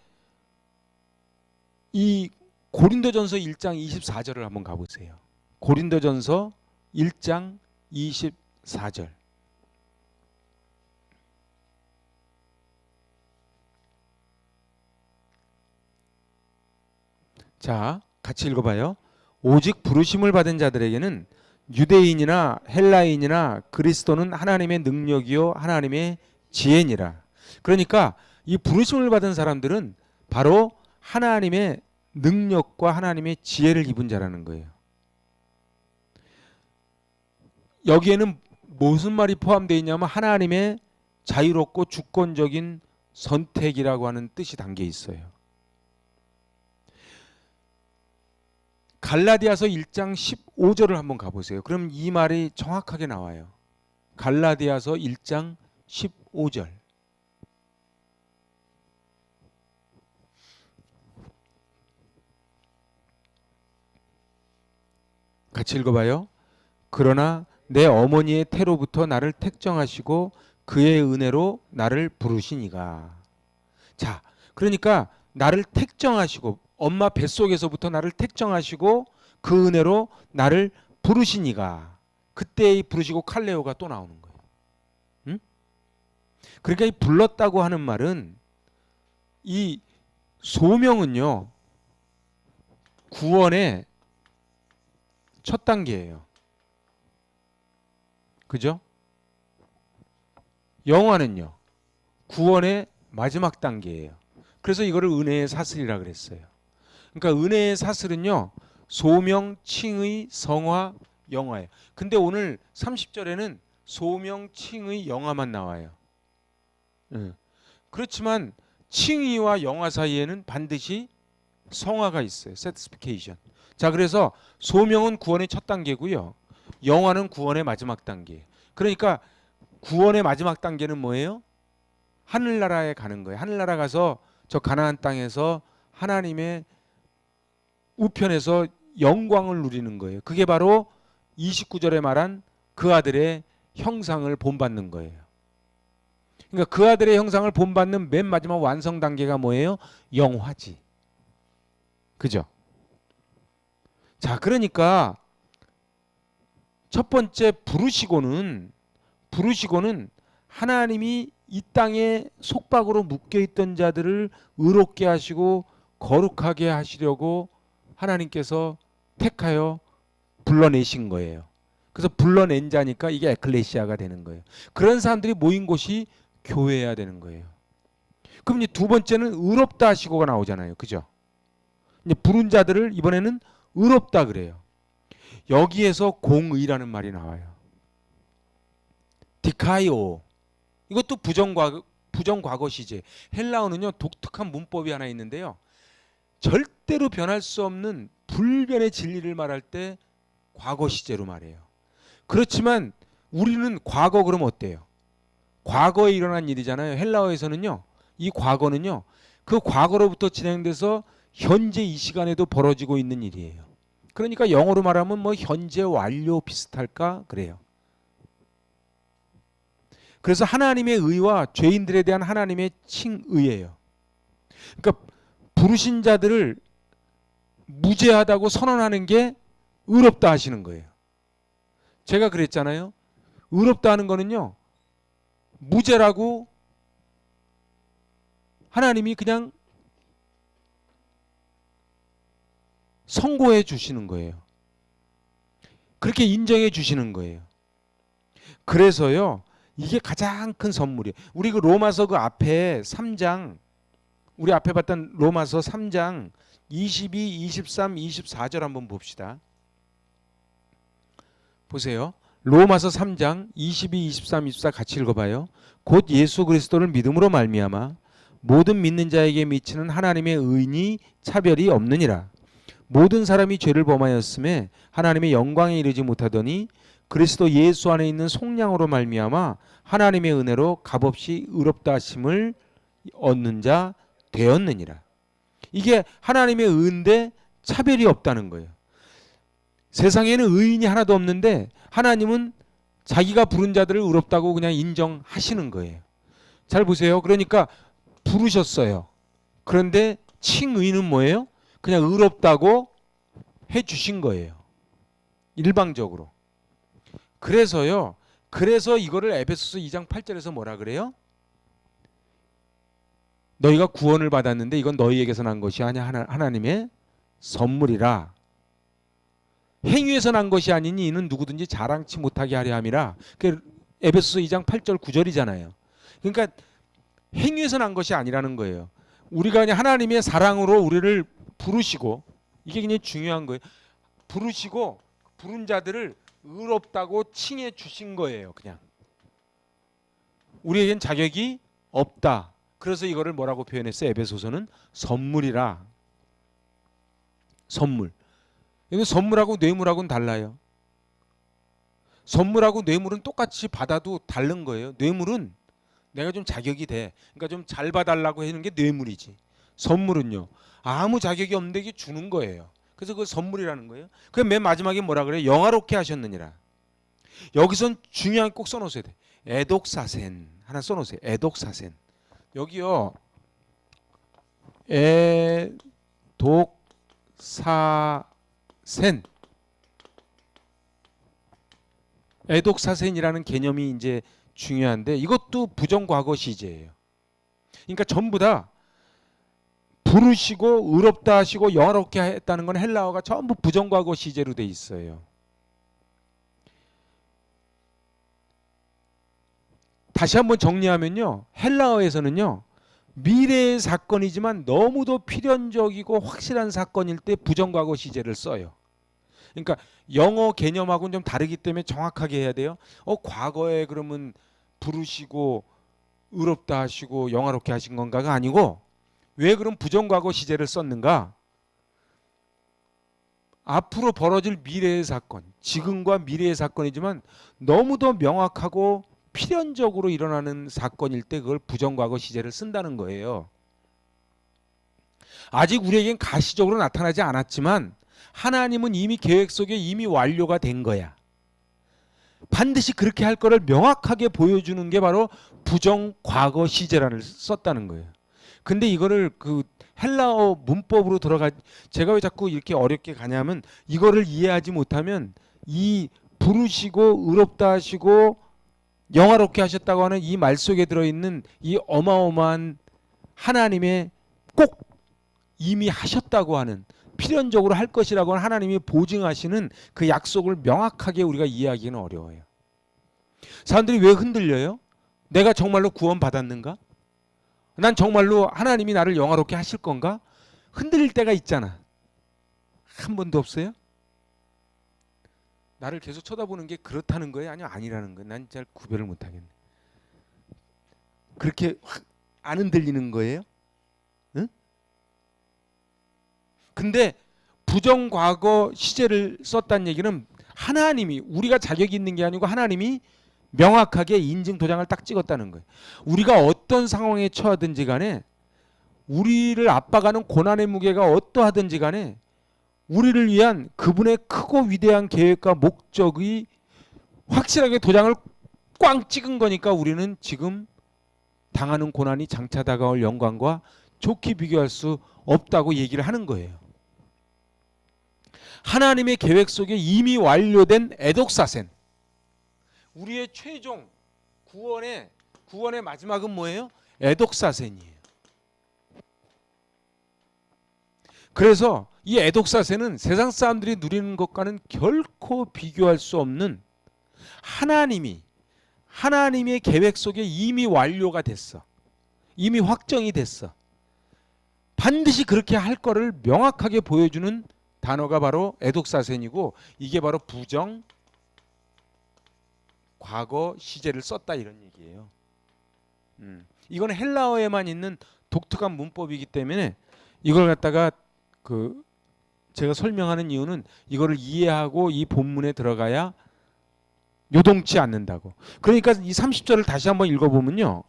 이 고린도전서 1장 24절을 한번 가보세요. 고린도전서 1장 24절. 자, 같이 읽어봐요. 오직 부르심을 받은 자들에게는 유대인이나 헬라인이나 그리스도는 하나님의 능력이요 하나님의 지혜니라. 그러니까 이 부르심을 받은 사람들은 바로 하나님의 능력과 하나님의 지혜를 입은 자라는 거예요. 여기에는 무슨 말이 포함되어 있냐면 하나님의 자유롭고 주권적인 선택이라고 하는 뜻이 담겨 있어요. 갈라디아서 1장 15절을 한번 가보세요. 그럼 이 말이 정확하게 나와요. 갈라디아서 1장 15절. 같이 읽어봐요. 그러나 내 어머니의 태로부터 나를 택정하시고 그의 은혜로 나를 부르시니가. 자, 그러니까 나를 택정하시고 엄마 뱃속에서부터 나를 택정하시고 그 은혜로 나를 부르시니가. 그때 이 부르시고 칼레오가 또 나오는 거예요. 응? 그러니까 이 불렀다고 하는 말은 이 소명은요, 구원의 첫 단계예요. 그죠? 영화는요, 구원의 마지막 단계예요. 그래서 이거를 은혜의 사슬이라 그랬어요. 그러니까 은혜의 사슬은요, 소명, 칭의, 성화, 영화예요. 근데 오늘 30절에는 소명, 칭의, 영화만 나와요. 그렇지만 칭의와 영화 사이에는 반드시 성화가 있어요. satisfaction. 자, 그래서 소명은 구원의 첫 단계고요. 영화는 구원의 마지막 단계. 그러니까 구원의 마지막 단계는 뭐예요? 하늘나라에 가는 거예요. 하늘나라 가서 저 가나안 땅에서 하나님의 우편에서 영광을 누리는 거예요. 그게 바로 29절에 말한 그 아들의 형상을 본받는 거예요. 그러니까 그 아들의 형상을 본받는 맨 마지막 완성 단계가 뭐예요? 영화지. 그죠? 자, 그러니까 첫 번째 부르시고는 하나님이 이 땅에 속박으로 묶여있던 자들을 의롭게 하시고 거룩하게 하시려고 하나님께서 택하여 불러내신 거예요. 그래서 불러낸 자니까 이게 에클레시아가 되는 거예요. 그런 사람들이 모인 곳이 교회여야 되는 거예요. 그럼 이제 두 번째는 의롭다 하시고가 나오잖아요. 그죠? 이제 부른 자들을 이번에는 의롭다 그래요. 여기에서 공의라는 말이 나와요. 디카이오. 이것도 부정과거 시제. 헬라어는요, 독특한 문법이 하나 있는데요. 절대로 변할 수 없는 불변의 진리를 말할 때 과거 시제로 말해요. 그렇지만 우리는 과거 그러면 어때요? 과거에 일어난 일이잖아요. 헬라어에서는요, 이 과거는요, 그 과거로부터 진행돼서 현재 이 시간에도 벌어지고 있는 일이에요. 그러니까 영어로 말하면 뭐 현재 완료 비슷할까 그래요. 그래서 하나님의 의와 죄인들에 대한 하나님의 칭의예요. 그러니까 부르신 자들을 무죄하다고 선언하는 게 의롭다 하시는 거예요. 제가 그랬잖아요. 의롭다 하는 거는요, 무죄라고 하나님이 그냥 선고해 주시는 거예요. 그렇게 인정해 주시는 거예요. 그래서요, 이게 가장 큰 선물이에요. 우리 그 로마서 그 앞에 3장, 우리 앞에 봤던 로마서 3장 22, 23, 24절 한번 봅시다. 보세요. 로마서 3장 22, 23, 24 같이 읽어봐요. 곧 예수 그리스도를 믿음으로 말미암아 모든 믿는 자에게 미치는 하나님의 의인이 차별이 없느니라. 모든 사람이 죄를 범하였음에 하나님의 영광에 이르지 못하더니 그리스도 예수 안에 있는 속량으로 말미암아 하나님의 은혜로 값없이 의롭다 하심을 얻는 자 되었느니라. 이게 하나님의 의인데 차별이 없다는 거예요. 세상에는 의인이 하나도 없는데 하나님은 자기가 부른 자들을 의롭다고 그냥 인정하시는 거예요. 잘 보세요. 그러니까 부르셨어요. 그런데 칭의는 뭐예요? 그냥 의롭다고 해주신 거예요. 일방적으로. 그래서요. 그래서 이거를 에베소서 2장 8절에서 뭐라 그래요? 너희가 구원을 받았는데 이건 너희에게서 난 것이 아니야 하나님의 선물이라. 행위에서 난 것이 아니니 이는 누구든지 자랑치 못하게 하려 함이라. 그 에베소서 2장 8절 9절이잖아요. 그러니까 행위에서 난 것이 아니라는 거예요. 우리가 그냥 하나님의 사랑으로 우리를 부르시고, 이게 굉장히 중요한 거예요. 부르시고 부른 자들을 의롭다고 칭해 주신 거예요. 그냥 우리에겐 자격이 없다. 그래서 이거를 뭐라고 표현했어요? 에베소서는 선물이라. 선물. 이건 선물하고 뇌물하고는 달라요. 선물하고 뇌물은 똑같이 받아도 다른 거예요. 뇌물은 내가 좀 자격이 돼. 그러니까 좀 잘 봐달라고 하는 게 뇌물이지. 선물은요. 아무 자격이 없는데 이게 주는 거예요. 그래서 그걸 선물이라는 거예요. 그 맨 마지막에 뭐라 그래요? 영화롭게 하셨느니라. 여기선 중요한 꼭 써놓으셔야 돼. 애독사센 하나 써놓으세요. 애독사센. 여기요. 애독사센. 애독사센이라는 개념이 이제 중요한데 이것도 부정과거 시제예요. 그러니까 전부 다 부르시고 의롭다 하시고 영화롭게 했다는 건 헬라어가 전부 부정과거 시제로 돼 있어요. 다시 한번 정리하면요. 헬라어에서는요. 미래의 사건이지만 너무도 필연적이고 확실한 사건일 때 부정과거 시제를 써요. 그러니까 영어 개념하고는 좀 다르기 때문에 정확하게 해야 돼요. 과거에 그러면 부르시고 의롭다 하시고 영화롭게 하신 건가가 아니고 왜 그럼 부정과거 시제를 썼는가? 앞으로 벌어질 미래의 사건, 지금과 미래의 사건이지만 너무도 명확하고 필연적으로 일어나는 사건일 때 그걸 부정과거 시제를 쓴다는 거예요. 아직 우리에겐 가시적으로 나타나지 않았지만 하나님은 이미 계획 속에 이미 완료가 된 거야. 반드시 그렇게 할 거를 명확하게 보여주는 게 바로 부정과거 시제란을 썼다는 거예요. 근데 이거를 그 헬라어 문법으로 들어가 제가 왜 자꾸 이렇게 어렵게 가냐면 이거를 이해하지 못하면 이 부르시고 의롭다 하시고 영화롭게 하셨다고 하는 이 말 속에 들어있는 이 어마어마한 하나님의 꼭 이미 하셨다고 하는 필연적으로 할 것이라고 하는 하나님이 보증하시는 그 약속을 명확하게 우리가 이해하기는 어려워요. 사람들이 왜 흔들려요? 내가 정말로 구원 받았는가? 난 정말로 하나님이 나를 영화롭게 하실 건가? 흔들릴 때가 있잖아. 한 번도 없어요? 나를 계속 쳐다보는 게 그렇다는 거예요? 아니면 아니라는 거예요? 난 잘 구별을 못하겠네. 그렇게 확 안 흔들리는 거예요? 응? 근데 부정과거 시제를 썼다는 얘기는 하나님이 우리가 자격이 있는 게 아니고 하나님이 명확하게 인증 도장을 딱 찍었다는 거예요. 우리가 어떤 상황에 처하든지 간에 우리를 압박하는 고난의 무게가 어떠하든지 간에 우리를 위한 그분의 크고 위대한 계획과 목적이 확실하게 도장을 꽝 찍은 거니까 우리는 지금 당하는 고난이 장차 다가올 영광과 좋게 비교할 수 없다고 얘기를 하는 거예요. 하나님의 계획 속에 이미 완료된 에독사센. 우리의 최종 구원의 마지막은 뭐예요? 에독사센이에요. 그래서 이 에독사센은 세상 사람들이 누리는 것과는 결코 비교할 수 없는 하나님의 계획 속에 이미 완료가 됐어. 이미 확정이 됐어. 반드시 그렇게 할 거를 명확하게 보여주는 단어가 바로 에독사센이고 이게 바로 부정 과거 시제를 썼다 이런 얘기예요. 이건 헬라어에만 있는 독특한 문법이기 때문에 이걸 갖다가 제가 설명하는 이유는 이거를 이해하고 이 본문에 들어가야 요동치 않는다고. 그러니까 이 30절을 다시 한번 읽어보면요.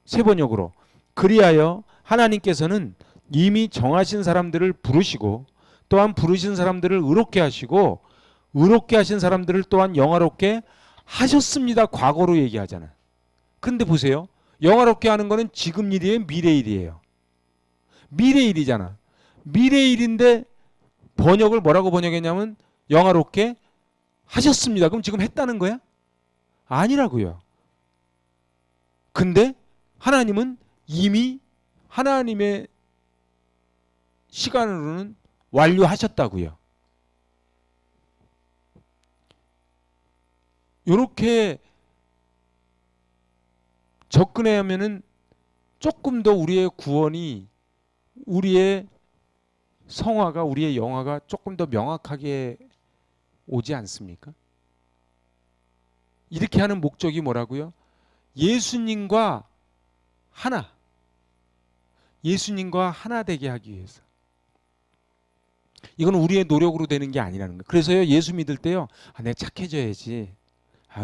세 번역으로 그리하여 하나님께서는 이미 정하신 사람들을 부르시고 또한 부르신 사람들을 의롭게 하시고 의롭게 하신 사람들을 또한 영화롭게 하셨습니다. 과거로 얘기하잖아. 근데 보세요. 영화롭게 하는 거는 지금 일이에요? 미래 일이에요? 미래 일이잖아. 미래 일인데 번역을 뭐라고 번역했냐면 영화롭게 하셨습니다. 그럼 지금 했다는 거야? 아니라고요. 근데 하나님은 이미 하나님의 시간으로는 완료하셨다고요. 이렇게 접근하면은 조금 더 우리의 구원이 우리의 성화가 우리의 영화가 조금 더 명확하게 오지 않습니까? 이렇게 하는 목적이 뭐라고요? 예수님과 하나, 예수님과 하나 되게 하기 위해서. 이건 우리의 노력으로 되는 게 아니라는 거예요. 그래서요, 예수 믿을 때요, 내가 착해져야지.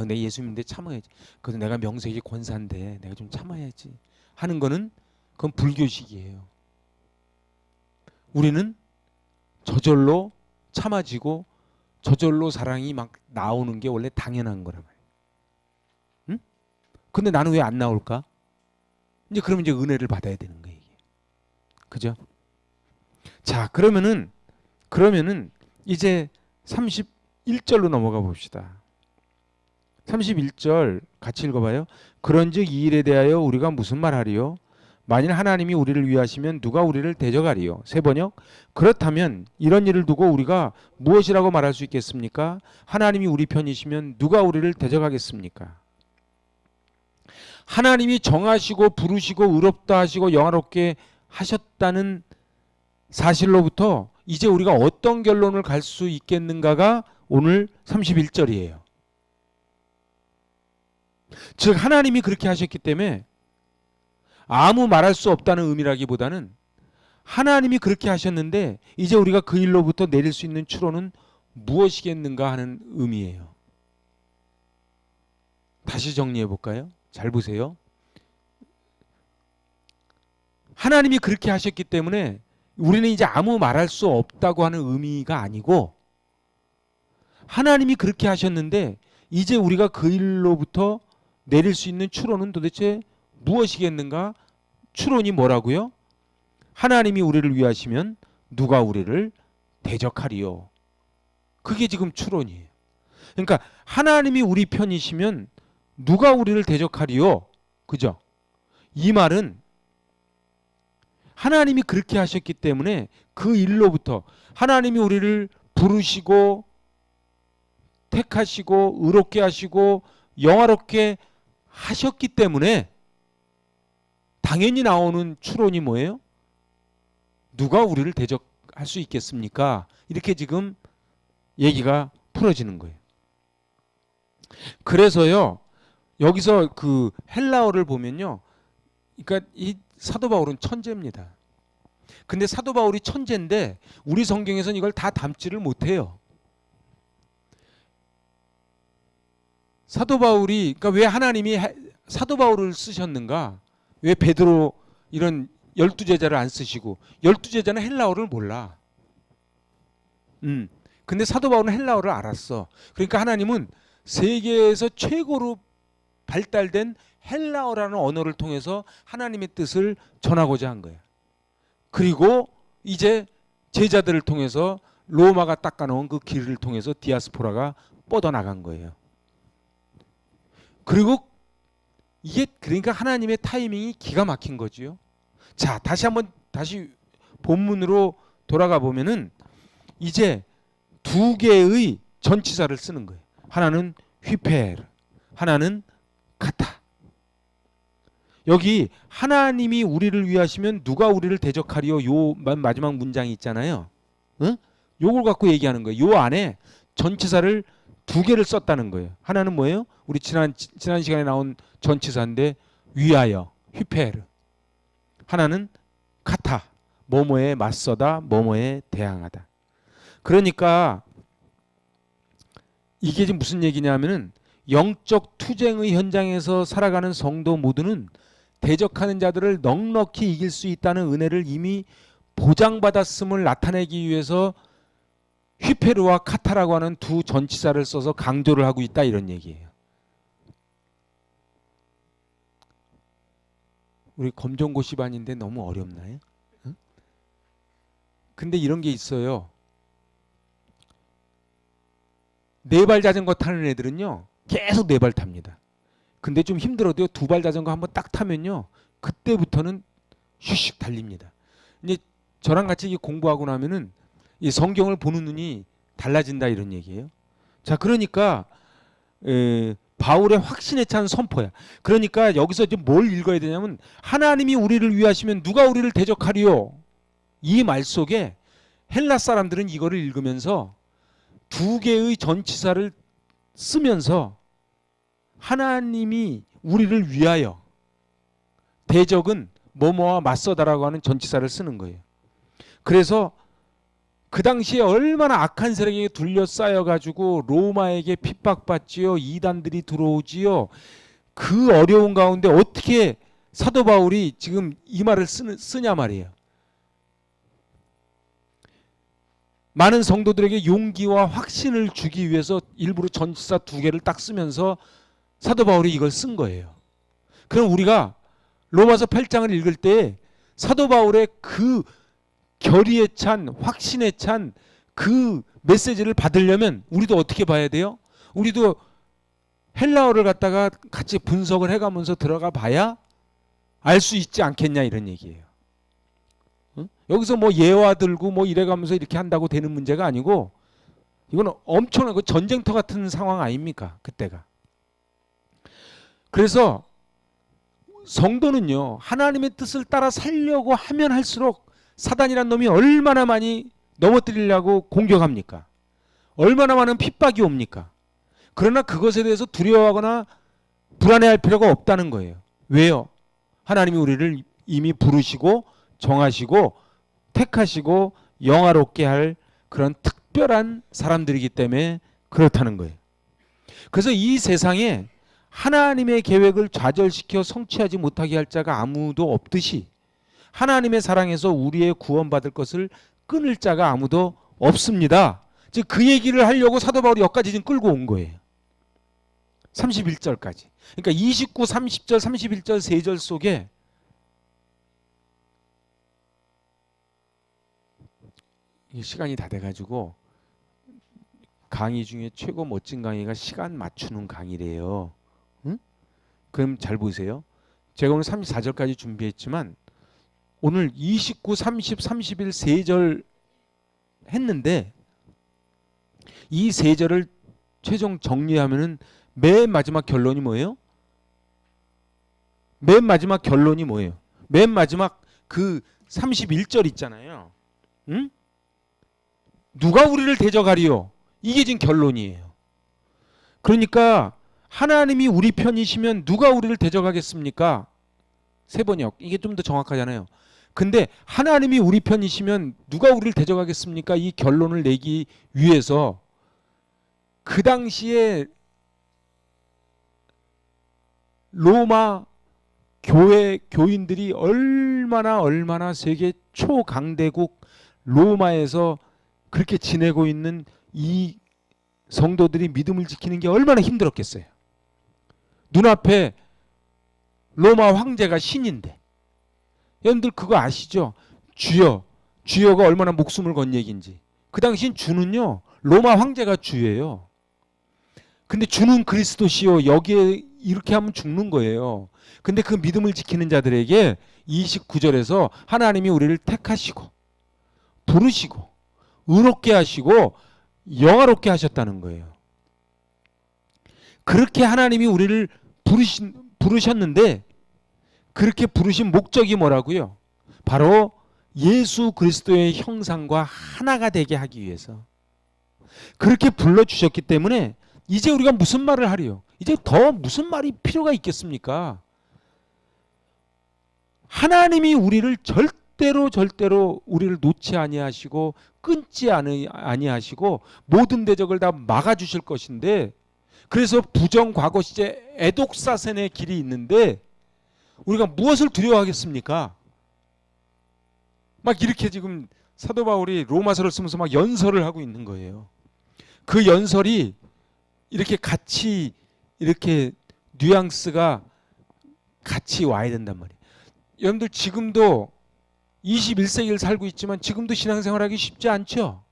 내 예수 믿는데 참아야지. 그래서 내가 명색이 권사인데 내가 좀 참아야지 하는 거는 그건 불교식이에요. 우리는 저절로 참아지고 저절로 사랑이 막 나오는 게 원래 당연한 거란 말이에요. 응? 근데 나는 왜 안 나올까? 이제 그러면 이제 은혜를 받아야 되는 거예요, 이게. 그죠? 자, 그러면은 이제 31절로 넘어가 봅시다. 31절 같이 읽어봐요. 그런즉 이 일에 대하여 우리가 무슨 말하리요? 만일 하나님이 우리를 위하시면 누가 우리를 대적하리요? 세 번역. 그렇다면 이런 일을 두고 우리가 무엇이라고 말할 수 있겠습니까? 하나님이 우리 편이시면 누가 우리를 대적하겠습니까? 하나님이 정하시고 부르시고 의롭다 하시고 영화롭게 하셨다는 사실로부터 이제 우리가 어떤 결론을 갈 수 있겠는가가 오늘 31절이에요. 즉 하나님이 그렇게 하셨기 때문에 아무 말할 수 없다는 의미라기보다는 하나님이 그렇게 하셨는데 이제 우리가 그 일로부터 내릴 수 있는 추론은 무엇이겠는가 하는 의미예요. 다시 정리해 볼까요? 잘 보세요. 하나님이 그렇게 하셨기 때문에 우리는 이제 아무 말할 수 없다고 하는 의미가 아니고, 하나님이 그렇게 하셨는데 이제 우리가 그 일로부터 내릴 수 있는 추론은 도대체 무엇이겠는가? 추론이 뭐라고요? 하나님이 우리를 위하시면 누가 우리를 대적하리요. 그게 지금 추론이에요. 그러니까 하나님이 우리 편이시면 누가 우리를 대적하리요? 그죠? 이 말은 하나님이 그렇게 하셨기 때문에 그 일로부터 하나님이 우리를 부르시고 택하시고 의롭게 하시고 영화롭게 하셨기 때문에 당연히 나오는 추론이 뭐예요? 누가 우리를 대적할 수 있겠습니까? 이렇게 지금 얘기가 풀어지는 거예요. 그래서요, 여기서 그 헬라어를 보면요, 그러니까 이 사도 바울은 천재입니다. 근데 사도 바울이 천재인데 우리 성경에서는 이걸 다 담지를 못해요. 사도 바울이, 그러니까 왜 하나님이 사도 바울을 쓰셨는가? 왜 베드로 이런 12제자를 안 쓰시고, 12제자는 헬라어를 몰라. 근데 사도 바울은 헬라어를 알았어. 그러니까 하나님은 세계에서 최고로 발달된 헬라어라는 언어를 통해서 하나님의 뜻을 전하고자 한 거야. 그리고 이제 제자들을 통해서 로마가 닦아놓은 그 길을 통해서 디아스포라가 뻗어나간 거예요. 그리고 이게 그러니까 하나님의 타이밍이 기가 막힌 거지요. 자, 다시 본문으로 돌아가 보면은 이제 두 개의 전치사를 쓰는 거예요. 하나는 휘페르, 하나는 카타. 여기 하나님이 우리를 위하시면 누가 우리를 대적하리요? 요 마지막 문장이 있잖아요. 응? 요걸 갖고 얘기하는 거예요. 요 안에 전치사를 두 개를 썼다는 거예요. 하나는 뭐예요? 우리 지난 시간에 나온 전치사인데 위하여, 휘페르. 하나는 카타, 뭐뭐에 맞서다, 뭐뭐에 대항하다. 그러니까 이게 지금 무슨 얘기냐면은 영적 투쟁의 현장에서 살아가는 성도 모두는 대적하는 자들을 넉넉히 이길 수 있다는 은혜를 이미 보장받았음을 나타내기 위해서 휘페르와 카타라고 하는 두 전치사를 써서 강조를 하고 있다, 이런 얘기예요. 우리 검정고시 반인데 너무 어렵나요? 응? 근데 이런 게 있어요. 네발 자전거 타는 애들은요 계속 네 발 탑니다. 근데 좀 힘들어도요 두 발 자전거 한번 딱 타면요 그때부터는 슉슉 달립니다. 이제 저랑 같이 공부하고 나면은 이 성경을 보는 눈이 달라진다, 이런 얘기예요. 자, 그러니까 바울의 확신에 찬 선포야. 그러니까 여기서 좀 뭘 읽어야 되냐면 하나님이 우리를 위하시면 누가 우리를 대적하리요? 이 말 속에 헬라 사람들은 이거를 읽으면서 두 개의 전치사를 쓰면서 하나님이 우리를 위하여, 대적은 뭐뭐와 맞서다라고 하는 전치사를 쓰는 거예요. 그래서 그 당시에 얼마나 악한 세력에게 둘러싸여 가지고 로마에게 핍박받지요. 이단들이 들어오지요. 그 어려운 가운데 어떻게 사도 바울이 지금 이 말을 쓰냐 말이에요. 많은 성도들에게 용기와 확신을 주기 위해서 일부러 전치사 2개를 딱 쓰면서 사도 바울이 이걸 쓴 거예요. 그럼 우리가 로마서 8장을 읽을 때 사도 바울의 그 결의에 찬, 확신에 찬 그 메시지를 받으려면 우리도 어떻게 봐야 돼요? 우리도 헬라어를 갖다가 같이 분석을 해가면서 들어가 봐야 알 수 있지 않겠냐, 이런 얘기예요. 응? 여기서 뭐 예화 들고 뭐 이래가면서 이렇게 한다고 되는 문제가 아니고, 이건 엄청난 그 전쟁터 같은 상황 아닙니까, 그때가. 그래서 성도는요, 하나님의 뜻을 따라 살려고 하면 할수록 사단이란 놈이 얼마나 많이 넘어뜨리려고 공격합니까? 얼마나 많은 핍박이 옵니까? 그러나 그것에 대해서 두려워하거나 불안해할 필요가 없다는 거예요. 왜요? 하나님이 우리를 이미 부르시고 정하시고 택하시고 영화롭게 할 그런 특별한 사람들이기 때문에 그렇다는 거예요. 그래서 이 세상에 하나님의 계획을 좌절시켜 성취하지 못하게 할 자가 아무도 없듯이, 하나님의 사랑에서 우리의 구원받을 것을 끊을 자가 아무도 없습니다. 즉 그 얘기를 하려고 사도 바울이 여기까지 지금 끌고 온 거예요. 31절까지. 그러니까 29, 30절, 31절 3절 속에 시간이 다 돼가지고, 강의 중에 최고 멋진 강의가 시간 맞추는 강의래요. 응? 그럼 잘 보세요. 제가 오늘 34절까지 준비했지만 오늘 29, 30, 31 3절 했는데, 이 3절을 최종 정리하면은 맨 마지막 결론이 뭐예요? 맨 마지막 결론이 뭐예요? 맨 마지막 그 31절 있잖아요. 응? 누가 우리를 대적하리요? 이게 지금 결론이에요. 그러니까 하나님이 우리 편이시면 누가 우리를 대적하겠습니까? 세번역, 이게 좀 더 정확하잖아요. 근데 하나님이 우리 편이시면 누가 우리를 대적하겠습니까? 이 결론을 내기 위해서 그 당시에 로마 교회 교인들이 얼마나 세계 초강대국 로마에서 그렇게 지내고 있는 이 성도들이 믿음을 지키는 게 얼마나 힘들었겠어요. 눈앞에 로마 황제가 신인데, 여러분들 그거 아시죠? 주여가 얼마나 목숨을 건 얘기인지. 그 당시엔 주는요, 로마 황제가 주예요. 근데 주는 그리스도시요, 여기에 이렇게 하면 죽는 거예요. 근데 그 믿음을 지키는 자들에게 29절에서 하나님이 우리를 택하시고 부르시고 의롭게 하시고 영화롭게 하셨다는 거예요. 그렇게 하나님이 우리를 부르셨는데, 그렇게 부르신 목적이 뭐라고요? 바로 예수 그리스도의 형상과 하나가 되게 하기 위해서 그렇게 불러주셨기 때문에 이제 우리가 무슨 말을 하리요? 이제 더 무슨 말이 필요가 있겠습니까? 하나님이 우리를 절대로 우리를 놓지 아니하시고 끊지 아니하시고 모든 대적을 다 막아주실 것인데, 그래서 부정 과거 시제 애독사센의 길이 있는데 우리가 무엇을 두려워하겠습니까? 막 이렇게 지금 사도 바울이 로마서를 쓰면서 막 연설을 하고 있는 거예요. 그 연설이 이렇게 같이, 이렇게 뉘앙스가 같이 와야 된단 말이에요. 여러분들 지금도 21세기를 살고 있지만 지금도 신앙생활하기 쉽지 않죠?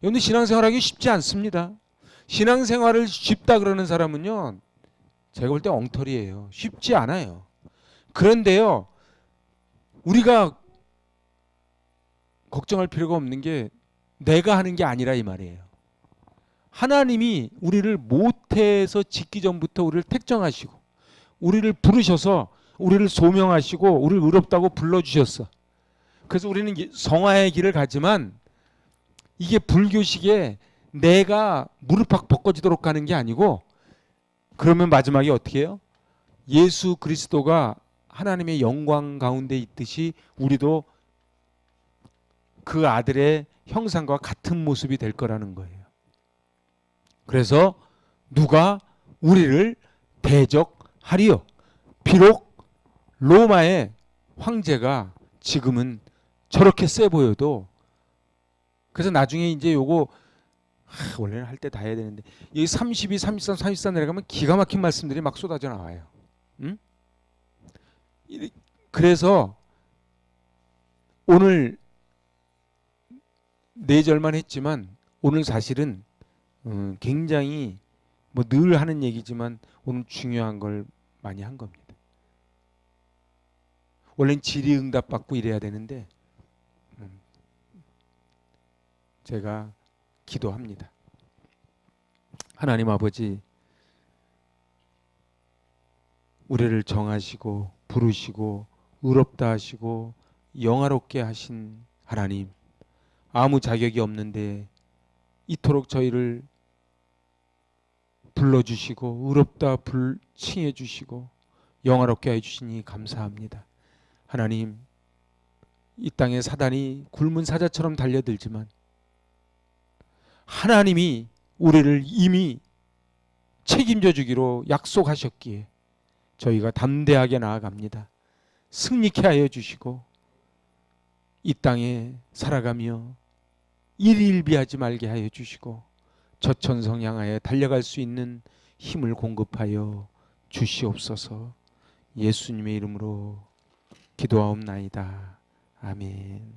여러분들 신앙생활하기 쉽지 않습니다. 신앙생활을 쉽다 그러는 사람은요, 제가 볼 때 엉터리예요. 쉽지 않아요. 그런데요, 우리가 걱정할 필요가 없는 게 내가 하는 게 아니라 이 말이에요. 하나님이 우리를 모태에서 짓기 전부터 우리를 택정하시고 우리를 부르셔서 우리를 소명하시고 우리를 의롭다고 불러주셨어. 그래서 우리는 성화의 길을 가지만 이게 불교식에 내가 무릎팍 벗겨지도록 가는 게 아니고 그러면 마지막에 어떻게 해요? 예수 그리스도가 하나님의 영광 가운데 있듯이 우리도 그 아들의 형상과 같은 모습이 될 거라는 거예요. 그래서 누가 우리를 대적하리요. 비록 로마의 황제가 지금은 저렇게 세 보여도, 그래서 나중에 이제 요거 원래는 할 때 다 해야 되는데 이 32, 33, 34 내려가면 기가 막힌 말씀들이 막 쏟아져 나와요. 응? 그래서 오늘 4절만 했지만 오늘 사실은 굉장히 뭐 늘 하는 얘기지만 오늘 중요한 걸 많이 한 겁니다. 원래는 질의응답 받고 이래야 되는데 제가 기도합니다. 하나님 아버지, 우리를 정하시고 부르시고 의롭다 하시고 영화롭게 하신 하나님, 아무 자격이 없는데 이토록 저희를 불러주시고 의롭다 칭해 주시고 영화롭게 해주시니 감사합니다. 하나님, 이 땅에 사단이 굶은 사자처럼 달려들지만 하나님이 우리를 이미 책임져 주기로 약속하셨기에 저희가 담대하게 나아갑니다. 승리케 하여 주시고 이 땅에 살아가며 일일비하지 말게 하여 주시고 저천성 향하여 달려갈 수 있는 힘을 공급하여 주시옵소서. 예수님의 이름으로 기도하옵나이다. 아멘.